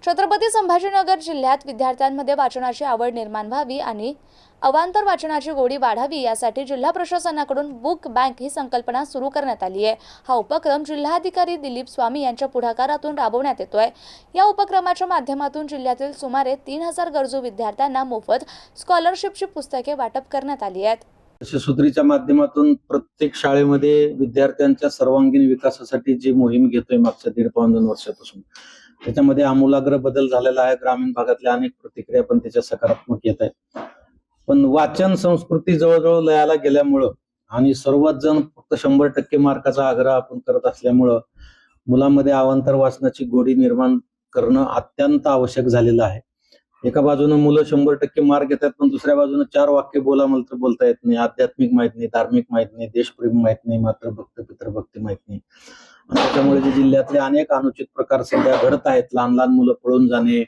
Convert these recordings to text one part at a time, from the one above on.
छत्रपती संभाजीनगर जिल्ह्यात विद्यार्थ्यांमध्ये वाचनाची आवड निर्माण व्हावी आणि अवांतर वाचनाची गोडी वाढावी यासाठी जिल्हा प्रशासनाकडून बुक बँक ही संकल्पना सुरू करण्यात आली आहे। हा उपक्रम जिल्हाधिकारी दिलीप स्वामी यांच्या पुढाकारातून राबवण्यात येतोय। या उपक्रमाच्या माध्यमातून जिल्ह्यातील सुमारे 3000 गरजू विद्यार्थ्यांना मोफत स्कॉलरशिपची पुस्तके वाटप करण्यात आली आहेत। शिशुसूत्रीच्या माध्यमातून प्रत्येक शाळेमध्ये विद्यार्थ्यांच्या सर्वांगीण विकासासाठी जी मोहीम घेतोय मागच्या 1.5-2 वर्षापासून, त्याच्यामध्ये आमूलाग्र बदल झालेला आहे। ग्रामीण भागातल्या अनेक प्रतिक्रिया पण त्याच्या सकारात्मक येत आहेत। पण वाचन संस्कृती जवळजवळ लयाला गेल्यामुळं आणि सर्वच जण फक्त 100% मार्काचा आग्रह आपण करत असल्यामुळं मुलांमध्ये अवांतर वाचनाची गोडी निर्माण करणं अत्यंत आवश्यक झालेलं आहे। एका बाजूने मुलं 100% मार्क घेतात, पण दुसऱ्या बाजूने 4 वाक्य बोला म्हणलं तर बोलता येत नाही, आध्यात्मिक माहित नाही, धार्मिक माहित नाही, देशप्रेम माहित नाही, मातृभक्त पितृभक्ती माहित नाही। त्याच्यामुळे जे जिल्ह्यातले अनेक अनुचित प्रकार सध्या घडत आहेत, लहान लहान मुलं पळून जाणे,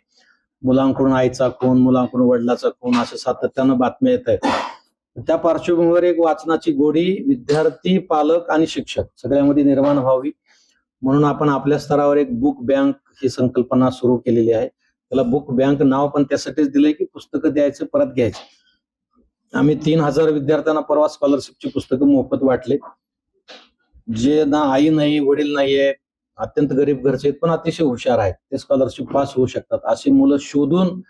मुलांकडून आईचा खून, मुलांकडून वडिलाचा खून, असे सातत्यानं बातम्या येत आहेत। त्या पार्श्वभूमीवर एक वाचनाची गोडी विद्यार्थी, पालक आणि शिक्षक सगळ्यामध्ये निर्माण व्हावी म्हणून आपण आपल्या स्तरावर एक बुक बँक ही संकल्पना सुरू केलेली आहे। त्याला बुक बँक नाव पण त्यासाठीच दिलंय की पुस्तकं द्यायचं, परत घ्यायचं। आम्ही 3000 विद्यार्थ्यांना परवा स्कॉलरशिपची पुस्तकं मोफत वाटले। जे ना आई नाही, वडील नाहीये, अत्यंत गरीब घरचे आहेत, पण अतिशय हुशार आहेत, ते स्कॉलरशिप पास होऊ शकतात, अशी मुलं शोधून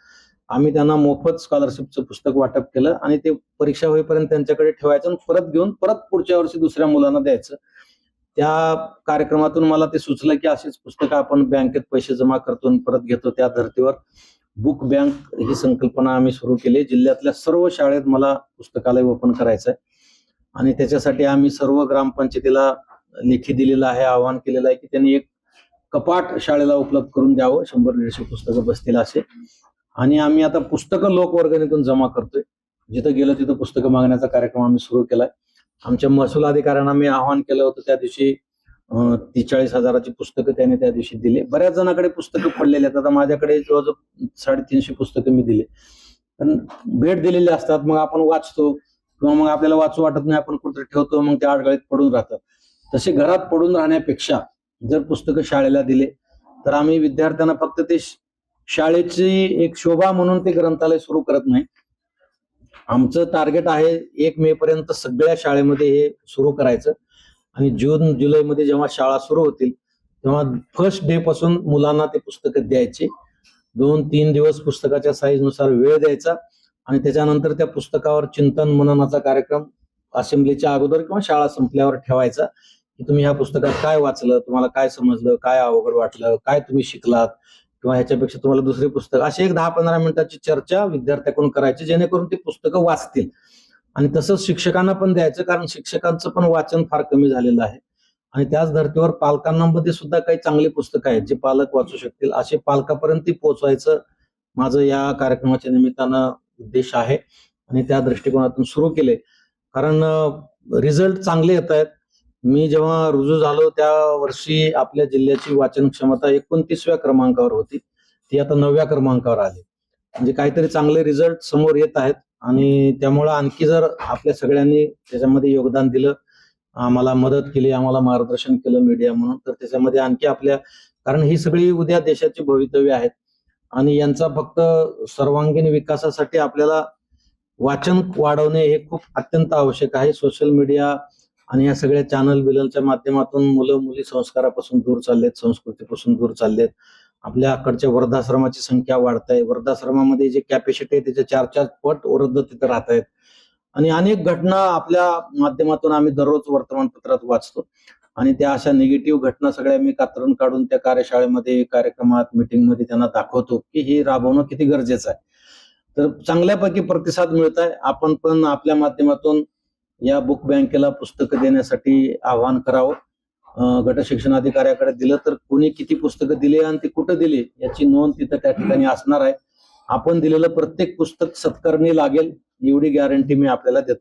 आम्ही त्यांना मोफत स्कॉलरशिपचं पुस्तक वाटप केलं आणि ते परीक्षा होईपर्यंत त्यांच्याकडे ठेवायचं आणि परत घेऊन परत पुढच्या वर्षी दुसऱ्या मुलांना द्यायचं। त्या कार्यक्रमातून मला ते सुचलं की अशीच पुस्तकं आपण बँकेत पैसे जमा करतो आणि परत घेतो। त्या धर्तीवर बुक बँक ही संकल्पना आम्ही सुरू केली। जिल्ह्यातल्या सर्व शाळेत मला पुस्तकालय ओपन करायचं आहे आणि त्याच्यासाठी आम्ही सर्व ग्रामपंचायतीला लेखी दिलेलं आहे, आवाहन केलेलं आहे की त्यांनी एक कपाट शाळेला उपलब्ध करून द्यावं, 100-150 पुस्तकं बसतील असे। आणि आम्ही आता पुस्तकं लोकवर्गणीतून जमा करतोय, जिथं गेलं तिथं पुस्तकं मागण्याचा कार्यक्रम आम्ही सुरू केलाय। आमच्या महसूल अधिकाऱ्यांना मी आवाहन केलं होतं, त्या दिवशी 43,000ची पुस्तकं त्याने त्या दिवशी दिली। बऱ्याच जणांकडे पुस्तकं पडलेली आहेत, आता माझ्याकडे जवळजवळ 350 पुस्तकं मी दिली, पण भेट दिलेली असतात, मग आपण वाचतो किंवा मग आपल्याला वाचू वाटत नाही, आपण कुठे ठेवतो, मग ते आडगळीत पडून राहतात। तसे घरात पडून राहण्यापेक्षा जर पुस्तकं शाळेला दिले तर आम्ही विद्यार्थ्यांना फक्त ते शाळेची एक शोभा म्हणून ते ग्रंथालय सुरू करत नाही। आमचं टार्गेट आहे 1 मे पर्यंत सगळ्या शाळेमध्ये हे सुरू करायचं आणि जून जुलैमध्ये जेव्हा शाळा सुरू होतील तेव्हा फर्स्ट डे पासून मुलांना ते पुस्तकं द्यायचे। 2-3 दिवस पुस्तकाच्या साईज नुसार वेळ द्यायचा आणि त्याच्यानंतर त्या पुस्तकावर चिंतन मननाचा कार्यक्रम असेंब्लीच्या अगोदर किंवा शाळा संपल्यावर ठेवायचा की तुम्ही ह्या पुस्तकात काय वाचलं, तुम्हाला काय समजलं, काय अवघड वाटलं, काय तुम्ही शिकलात किंवा ह्याच्यापेक्षा तुम्हाला दुसरे पुस्तक, अशी एक 10-15 मिनिटाची चर्चा विद्यार्थ्याकडून करायची, जेणेकरून ते पुस्तकं वाचतील। आणि तसंच शिक्षकांना पण द्यायचं, कारण शिक्षकांचं पण वाचन फार कमी झालेलं आहे आणि त्याच धर्तीवर पालकांमध्ये सुद्धा काही चांगली पुस्तकं आहेत जे पालक वाचू शकतील, असे पालकापर्यंत पोहोचवायचं माझं या कार्यक्रमाच्या निमित्तानं उद्देश आहे आणि त्या दृष्टिकोनातून सुरू केले। कारण रिझल्ट चांगले येत आहेत। मी जेव्हा रुजू झालो त्या वर्षी आपल्या जिल्ह्याची वाचन क्षमता 29व्या क्रमांकावर होती, ती आता 9व्या क्रमांकावर आली। म्हणजे काहीतरी चांगले रिझल्ट समोर येत आहेत आणि त्यामुळं आणखी जर आपल्या सगळ्यांनी त्याच्यामध्ये योगदान दिलं, आम्हाला मदत केली, आम्हाला मार्गदर्शन केलं मीडिया म्हणून, तर त्याच्यामध्ये आणखी आपल्या, कारण ही सगळी उद्या देशाची भवितव्य आहेत आणि यांचा फक्त सर्वांगीण विकासासाठी आपल्याला वाचन वाढवणे हे खूप अत्यंत आवश्यक आहे। सोशल मीडिया आणि या सगळ्या चॅनल बिलच्या माध्यमातून मुलं मुली संस्कारापासून दूर चाललेत, संस्कृतीपासून दूर चाललेत। आपल्याकडच्या वृद्धाश्रमाची संख्या वाढत आहे, वृद्धाश्रमामध्ये जे कॅपॅसिटी आहे त्याच्या 4-4 पट वृद्ध तिथे राहत आहेत आणि अनेक घटना आपल्या माध्यमातून आम्ही दररोज वर्तमानपत्रात वाचतो आणि त्या अशा निगेटिव्ह घटना सगळ्या मी कातरून काढून त्या कार्यशाळेमध्ये, कार्यक्रमात, मिटिंगमध्ये त्यांना दाखवतो की हे राबवणं किती गरजेचं आहे। तर चांगल्यापैकी प्रतिसाद मिळत आहे। आपण पण आपल्या माध्यमातून या बुक बँकेला पुस्तकं देण्यासाठी आवाहन करावं। गट शिक्षणाधिकाऱ्याकडे दिलं तर कोणी किती पुस्तकं दिली आणि ते कुठं दिली याची नोंद तिथं त्या ठिकाणी असणार आहे। आपण दिलेलं प्रत्येक पुस्तक सत्कारणी लागेल एवढी गॅरंटी मी आपल्याला देतो।